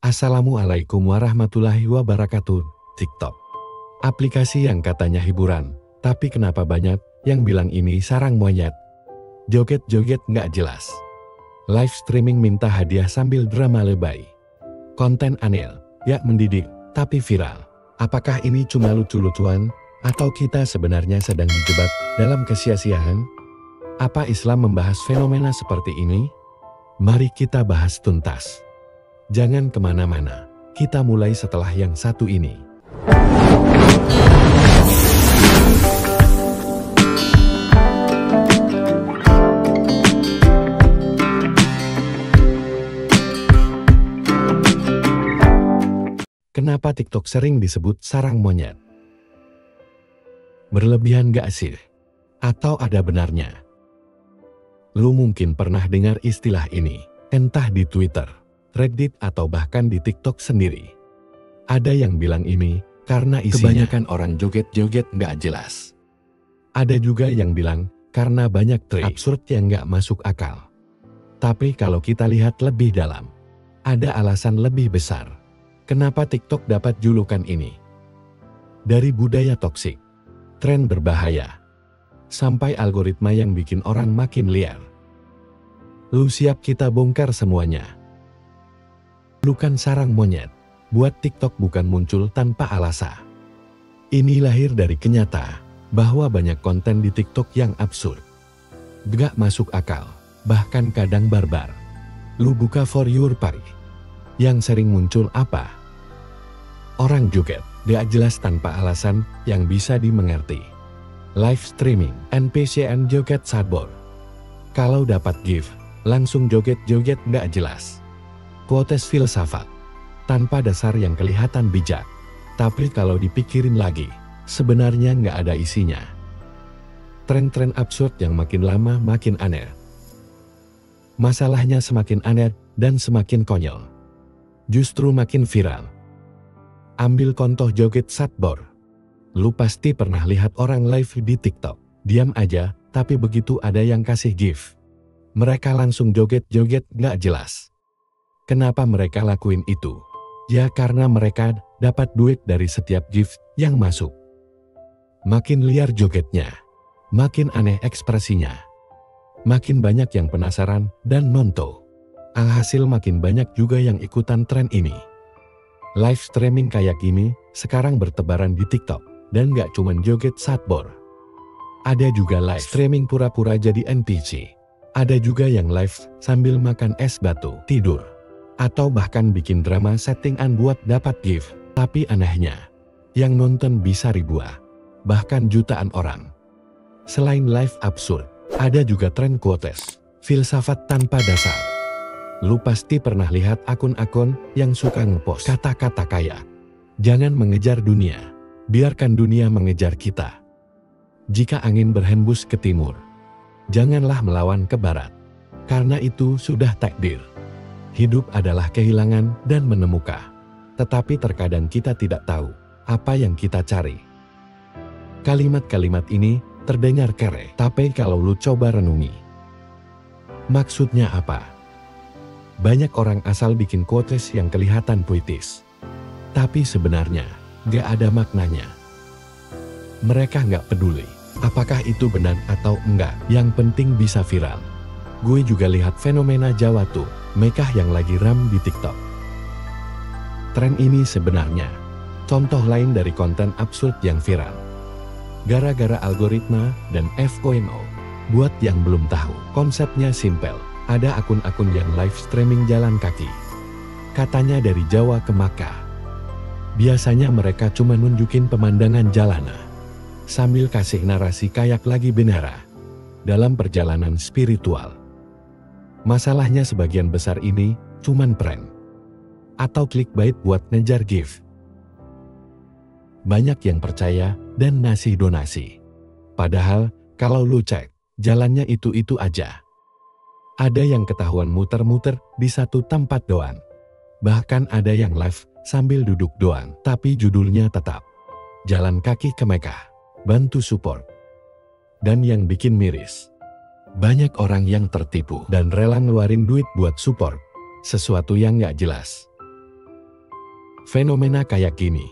Assalamualaikum warahmatullahi wabarakatuh. TikTok. Aplikasi yang katanya hiburan, tapi kenapa banyak yang bilang ini sarang monyet? Joget-joget nggak jelas. Live streaming minta hadiah sambil drama lebay. Konten aneh, ya mendidik, tapi viral. Apakah ini cuma lucu-lucuan, atau kita sebenarnya sedang dijebak dalam kesia-siaan? Apa Islam membahas fenomena seperti ini? Mari kita bahas tuntas. Jangan kemana-mana, kita mulai setelah yang satu ini. Kenapa TikTok sering disebut sarang monyet? Berlebihan gak sih? Atau ada benarnya? Lu mungkin pernah dengar istilah ini, entah di Twitter, Reddit atau bahkan di TikTok sendiri. Ada yang bilang ini karena isinya kebanyakan orang joget-joget gak jelas. Ada juga yang bilang karena banyak trik absurd yang gak masuk akal. Tapi kalau kita lihat lebih dalam, ada alasan lebih besar. Kenapa TikTok dapat julukan ini? Dari budaya toksik, tren berbahaya, sampai algoritma yang bikin orang makin liar. Lu siap kita bongkar semuanya? Bukan sarang monyet, buat TikTok bukan muncul tanpa alasan. Ini lahir dari kenyataan bahwa banyak konten di TikTok yang absurd, gak masuk akal, bahkan kadang barbar. Lu buka For Your Page, yang sering muncul apa? Orang joget, gak jelas tanpa alasan yang bisa dimengerti. Live streaming, NPCN joget sadbor. Kalau dapat gift, langsung joget-joget gak jelas. Quotes filsafat, tanpa dasar yang kelihatan bijak. Tapi kalau dipikirin lagi, sebenarnya nggak ada isinya. Tren-tren absurd yang makin lama makin aneh. Masalahnya semakin aneh dan semakin konyol, justru makin viral. Ambil contoh joget sadbor. Lu pasti pernah lihat orang live di TikTok, diam aja, tapi begitu ada yang kasih gift, mereka langsung joget-joget nggak jelas. Kenapa mereka lakuin itu? Ya karena mereka dapat duit dari setiap gift yang masuk. Makin liar jogetnya, makin aneh ekspresinya, makin banyak yang penasaran dan nonton. Alhasil makin banyak juga yang ikutan tren ini. Live streaming kayak gini sekarang bertebaran di TikTok, dan gak cuman joget sadbor. Ada juga live streaming pura-pura jadi NPC. Ada juga yang live sambil makan es batu, tidur, atau bahkan bikin drama settingan buat dapat gift. Tapi anehnya, yang nonton bisa ribuan, bahkan jutaan orang. Selain live absurd, ada juga tren quotes, filsafat tanpa dasar. Lu pasti pernah lihat akun-akun yang suka ngepost kata-kata kayak, jangan mengejar dunia, biarkan dunia mengejar kita. Jika angin berhembus ke timur, janganlah melawan ke barat, karena itu sudah takdir. Hidup adalah kehilangan dan menemukan. Tetapi terkadang kita tidak tahu apa yang kita cari. Kalimat-kalimat ini terdengar kere, tapi kalau lu coba renungi, maksudnya apa? Banyak orang asal bikin quotes yang kelihatan puitis, tapi sebenarnya gak ada maknanya. Mereka gak peduli apakah itu benar atau enggak, yang penting bisa viral. Gue juga lihat fenomena Jawa tuh, Mekah yang lagi ram di TikTok. Tren ini sebenarnya contoh lain dari konten absurd yang viral. Gara-gara algoritma dan FOMO. Buat yang belum tahu, konsepnya simpel. Ada akun-akun yang live streaming jalan kaki. Katanya dari Jawa ke Makkah. Biasanya mereka cuma nunjukin pemandangan jalanan, sambil kasih narasi kayak lagi benara dalam perjalanan spiritual. Masalahnya sebagian besar ini cuman prank atau clickbait buat ngejar gift. Banyak yang percaya dan ngasih donasi. Padahal kalau lu cek, jalannya itu-itu aja. Ada yang ketahuan muter-muter di satu tempat doang. Bahkan ada yang live sambil duduk doang, tapi judulnya tetap Jalan Kaki ke Mekah, bantu support. Dan yang bikin miris, banyak orang yang tertipu dan rela ngeluarin duit buat support sesuatu yang gak jelas. Fenomena kayak gini,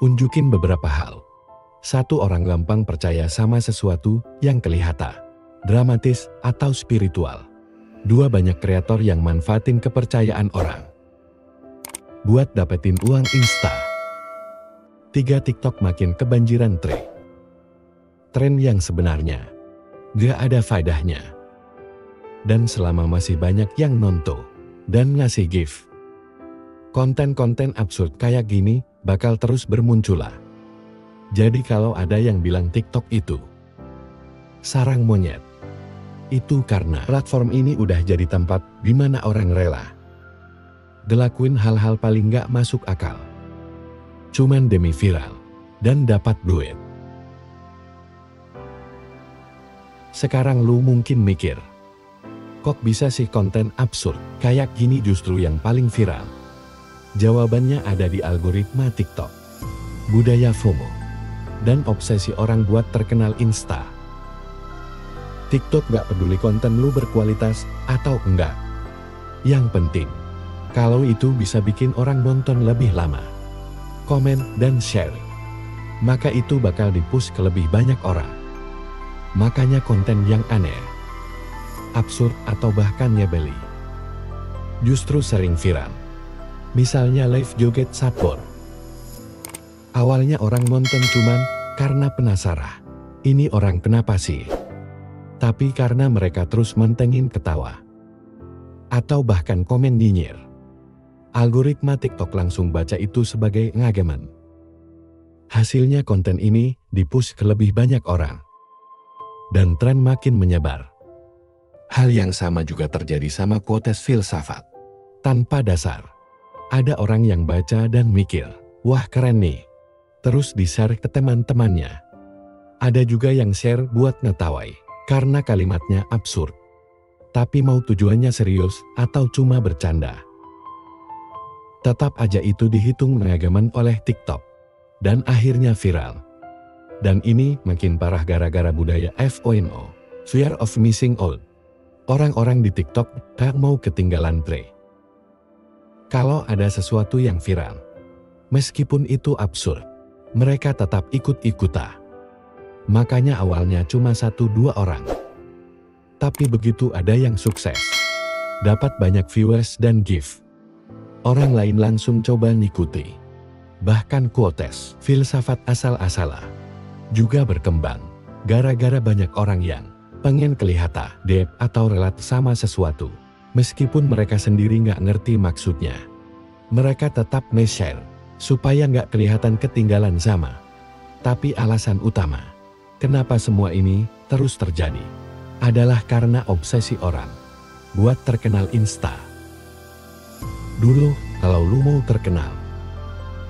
unjukin beberapa hal. Satu, orang gampang percaya sama sesuatu yang kelihatan dramatis atau spiritual. Dua, banyak kreator yang manfaatin kepercayaan orang buat dapetin uang insta. Tiga, TikTok makin kebanjiran tren yang sebenarnya gak ada faedahnya. Dan selama masih banyak yang nonton dan ngasih gift, konten-konten absurd kayak gini bakal terus bermunculan. Jadi kalau ada yang bilang TikTok itu sarang monyet, itu karena platform ini udah jadi tempat di mana orang rela ngelakuin hal-hal paling gak masuk akal cuman demi viral dan dapat duit. Sekarang lu mungkin mikir, kok bisa sih konten absurd kayak gini justru yang paling viral? Jawabannya ada di algoritma TikTok, budaya FOMO, dan obsesi orang buat terkenal insta. TikTok gak peduli konten lu berkualitas atau enggak. Yang penting, kalau itu bisa bikin orang nonton lebih lama, komen dan share, maka itu bakal di-push ke lebih banyak orang. Makanya konten yang aneh, absurd atau bahkan nyebeli justru sering viral. Misalnya live joget Satbor. Awalnya orang nonton cuman karena penasaran, ini orang kenapa sih? Tapi karena mereka terus mentengin ketawa atau bahkan komen nyinyir, algoritma TikTok langsung baca itu sebagai ngageman. Hasilnya konten ini di-push ke lebih banyak orang dan tren makin menyebar. Hal yang sama juga terjadi sama quotes filsafat tanpa dasar. Ada orang yang baca dan mikir, wah keren nih, terus di-share ke teman-temannya. Ada juga yang share buat ngetawai karena kalimatnya absurd, tapi mau tujuannya serius atau cuma bercanda. Tetap aja itu dihitung mengageman oleh TikTok dan akhirnya viral. Dan ini makin parah gara-gara budaya FOMO, fear of missing out. Orang-orang di TikTok tak mau ketinggalan tren. Kalau ada sesuatu yang viral, meskipun itu absurd, mereka tetap ikut-ikutan. Makanya awalnya cuma 1-2 orang. Tapi begitu ada yang sukses, dapat banyak viewers dan gift, orang lain langsung coba ngikuti. Bahkan quotes filsafat asal-asalan juga berkembang gara-gara banyak orang yang pengen kelihatan deep atau relat sama sesuatu. Meskipun mereka sendiri nggak ngerti maksudnya, mereka tetap nge-share supaya nggak kelihatan ketinggalan sama. Tapi alasan utama kenapa semua ini terus terjadi adalah karena obsesi orang buat terkenal insta. Dulu, kalau lu mau terkenal,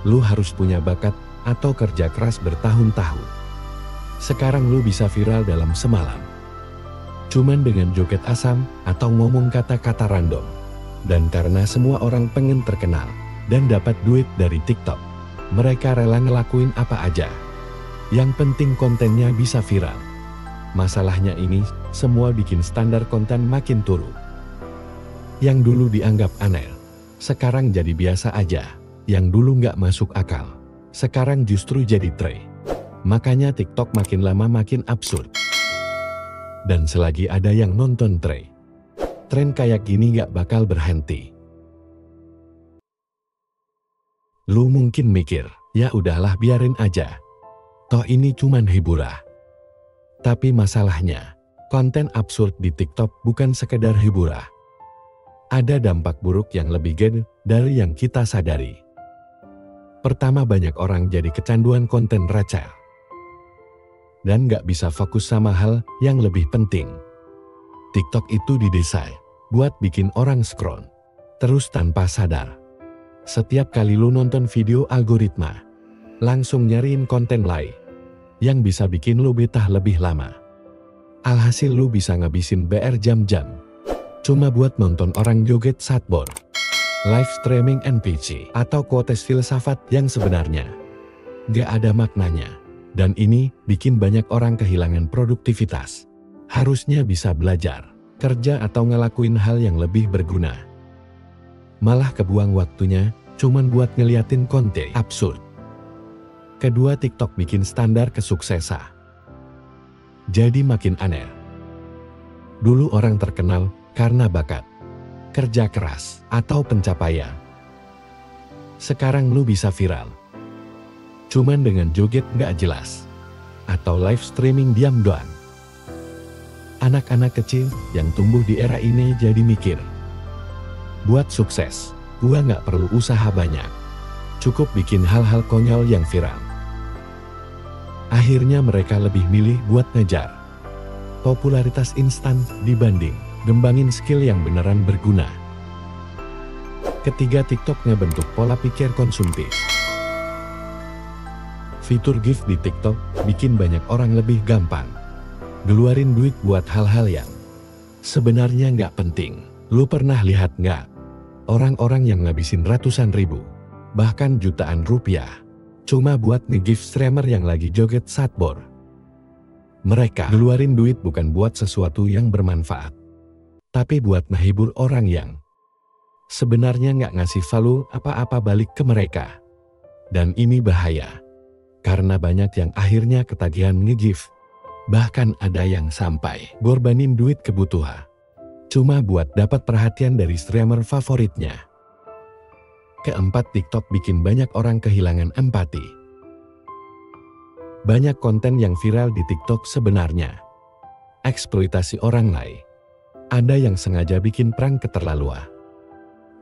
lu harus punya bakat atau kerja keras bertahun-tahun. Sekarang lu bisa viral dalam semalam cuman dengan joget asam atau ngomong kata-kata random. Dan karena semua orang pengen terkenal dan dapat duit dari TikTok, mereka rela ngelakuin apa aja. Yang penting kontennya bisa viral. Masalahnya ini, semua bikin standar konten makin turun. Yang dulu dianggap aneh, sekarang jadi biasa aja. Yang dulu nggak masuk akal, sekarang justru jadi tren. Makanya TikTok makin lama makin absurd. Dan selagi ada yang nonton tren kayak gini gak bakal berhenti. Lu mungkin mikir, ya udahlah biarin aja. Toh ini cuman hiburan. Tapi masalahnya, konten absurd di TikTok bukan sekedar hiburan. Ada dampak buruk yang lebih gede dari yang kita sadari. Pertama, banyak orang jadi kecanduan konten receh dan gak bisa fokus sama hal yang lebih penting. TikTok itu didesain buat bikin orang scroll terus tanpa sadar. Setiap kali lu nonton video, algoritma langsung nyariin konten lain yang bisa bikin lu betah lebih lama. Alhasil lu bisa ngabisin jam-jam cuma buat nonton orang joget Satbor, live streaming NPC, atau quotes filsafat yang sebenarnya gak ada maknanya. Dan ini bikin banyak orang kehilangan produktivitas. Harusnya bisa belajar, kerja atau ngelakuin hal yang lebih berguna. Malah kebuang waktunya cuman buat ngeliatin konten absurd. Kedua, TikTok bikin standar kesuksesan jadi makin aneh. Dulu orang terkenal karena bakat, kerja keras, atau pencapaian. Sekarang lu bisa viral cuman dengan joget nggak jelas atau live streaming diam doang. Anak-anak kecil yang tumbuh di era ini jadi mikir, buat sukses, gua nggak perlu usaha banyak, cukup bikin hal-hal konyol yang viral. Akhirnya mereka lebih milih buat ngejar popularitas instan dibanding ngembangin skill yang beneran berguna. Ketiga, TikTok ngebentuk pola pikir konsumtif. Fitur GIF di TikTok bikin banyak orang lebih gampang ngeluarin duit buat hal-hal yang sebenarnya nggak penting. Lu pernah lihat nggak orang-orang yang ngabisin ratusan ribu, bahkan jutaan rupiah cuma buat nge-GIF streamer yang lagi joget satbor? Mereka ngeluarin duit bukan buat sesuatu yang bermanfaat, tapi buat menghibur orang yang sebenarnya nggak ngasih value apa-apa balik ke mereka. Dan ini bahaya, karena banyak yang akhirnya ketagihan nge-GIF. Bahkan ada yang sampai ngorbanin duit kebutuhan cuma buat dapat perhatian dari streamer favoritnya. Keempat, TikTok bikin banyak orang kehilangan empati. Banyak konten yang viral di TikTok sebenarnya eksploitasi orang lain. Ada yang sengaja bikin prank keterlaluan.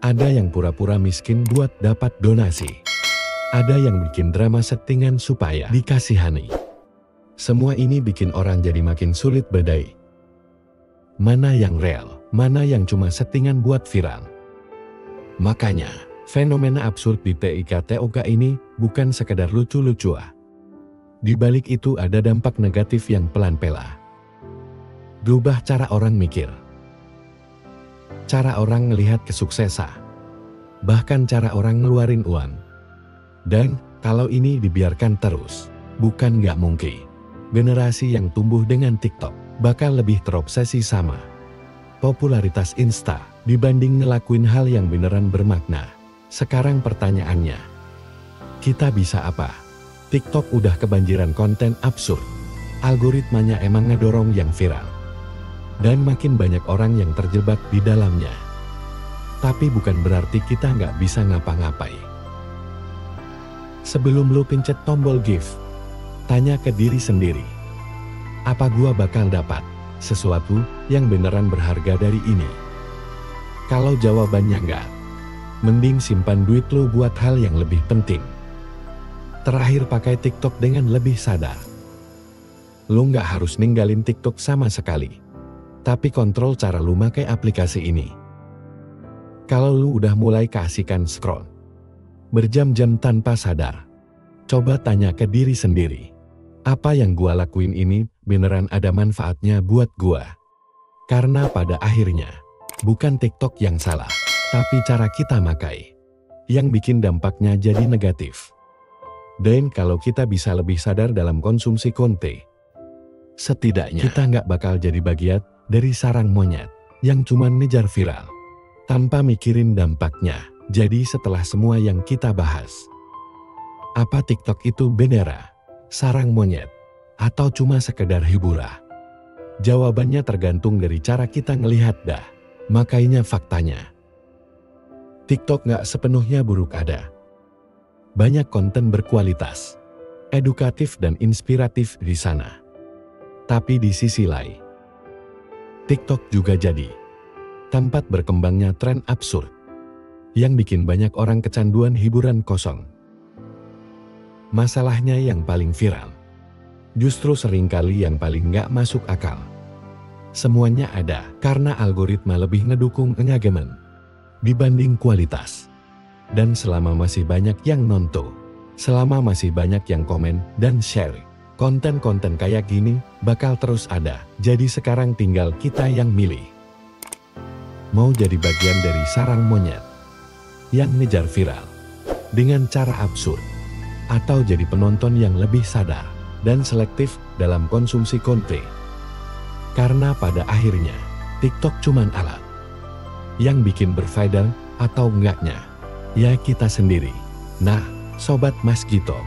Ada yang pura-pura miskin buat dapat donasi. Ada yang bikin drama settingan supaya dikasihani. Semua ini bikin orang jadi makin sulit bedai mana yang real, mana yang cuma settingan buat viral. Makanya, fenomena absurd di TikTok ini bukan sekedar lucu-lucuan. Di balik itu ada dampak negatif yang pelan-pelan. Berubah cara orang mikir, cara orang melihat kesuksesan, bahkan cara orang ngeluarin uang. Dan kalau ini dibiarkan terus, bukan nggak mungkin generasi yang tumbuh dengan TikTok bakal lebih terobsesi sama popularitas Insta dibanding ngelakuin hal yang beneran bermakna. Sekarang pertanyaannya, kita bisa apa? TikTok udah kebanjiran konten absurd. Algoritmanya emang ngedorong yang viral. Dan makin banyak orang yang terjebak di dalamnya. Tapi bukan berarti kita nggak bisa ngapa-ngapain. Sebelum lu pencet tombol GIF, tanya ke diri sendiri, apa gua bakal dapat sesuatu yang beneran berharga dari ini? Kalau jawabannya enggak, mending simpan duit lu buat hal yang lebih penting. Terakhir, pakai TikTok dengan lebih sadar. Lu nggak harus ninggalin TikTok sama sekali, tapi kontrol cara lu pakai aplikasi ini. Kalau lu udah mulai keasikan scroll berjam-jam tanpa sadar, coba tanya ke diri sendiri, apa yang gua lakuin ini beneran ada manfaatnya buat gua? Karena pada akhirnya, bukan TikTok yang salah, tapi cara kita makai yang bikin dampaknya jadi negatif. Dan kalau kita bisa lebih sadar dalam konsumsi konten, setidaknya kita nggak bakal jadi bagian dari sarang monyet yang cuma ngejar viral tanpa mikirin dampaknya. Jadi setelah semua yang kita bahas, apa TikTok itu beneran sarang monyet atau cuma sekedar hiburan? Jawabannya tergantung dari cara kita ngelihat dah. Makanya faktanya, TikTok nggak sepenuhnya buruk. Ada banyak konten berkualitas, edukatif dan inspiratif di sana. Tapi di sisi lain, TikTok juga jadi tempat berkembangnya tren absurd yang bikin banyak orang kecanduan hiburan kosong. Masalahnya yang paling viral justru seringkali yang paling nggak masuk akal. Semuanya ada karena algoritma lebih ngedukung engagement dibanding kualitas. Dan selama masih banyak yang nonton, selama masih banyak yang komen dan share, konten-konten kayak gini bakal terus ada. Jadi sekarang tinggal kita yang milih. Mau jadi bagian dari sarang monyet yang ngejar viral dengan cara absurd, atau jadi penonton yang lebih sadar dan selektif dalam konsumsi konten. Karena pada akhirnya, TikTok cuman alat yang bikin berfaedah atau enggaknya Ya kita sendiri. Nah, Sobat Mas Gito.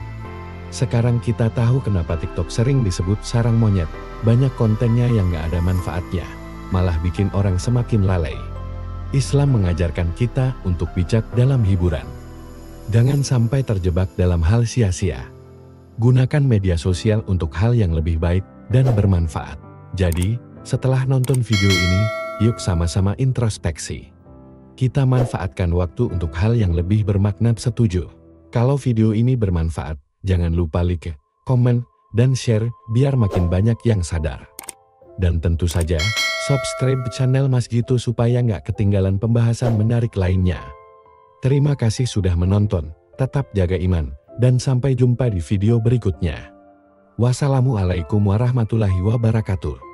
Sekarang kita tahu kenapa TikTok sering disebut sarang monyet. Banyak kontennya yang gak ada manfaatnya, malah bikin orang semakin lalai. Islam mengajarkan kita untuk bijak dalam hiburan. Jangan sampai terjebak dalam hal sia-sia. Gunakan media sosial untuk hal yang lebih baik dan bermanfaat. Jadi, setelah nonton video ini, yuk sama-sama introspeksi. Kita manfaatkan waktu untuk hal yang lebih bermakna. Setuju? Kalau video ini bermanfaat, jangan lupa like, komen, dan share biar makin banyak yang sadar. Dan tentu saja, subscribe channel Mas Gito supaya nggak ketinggalan pembahasan menarik lainnya. Terima kasih sudah menonton, tetap jaga iman, dan sampai jumpa di video berikutnya. Wassalamualaikum warahmatullahi wabarakatuh.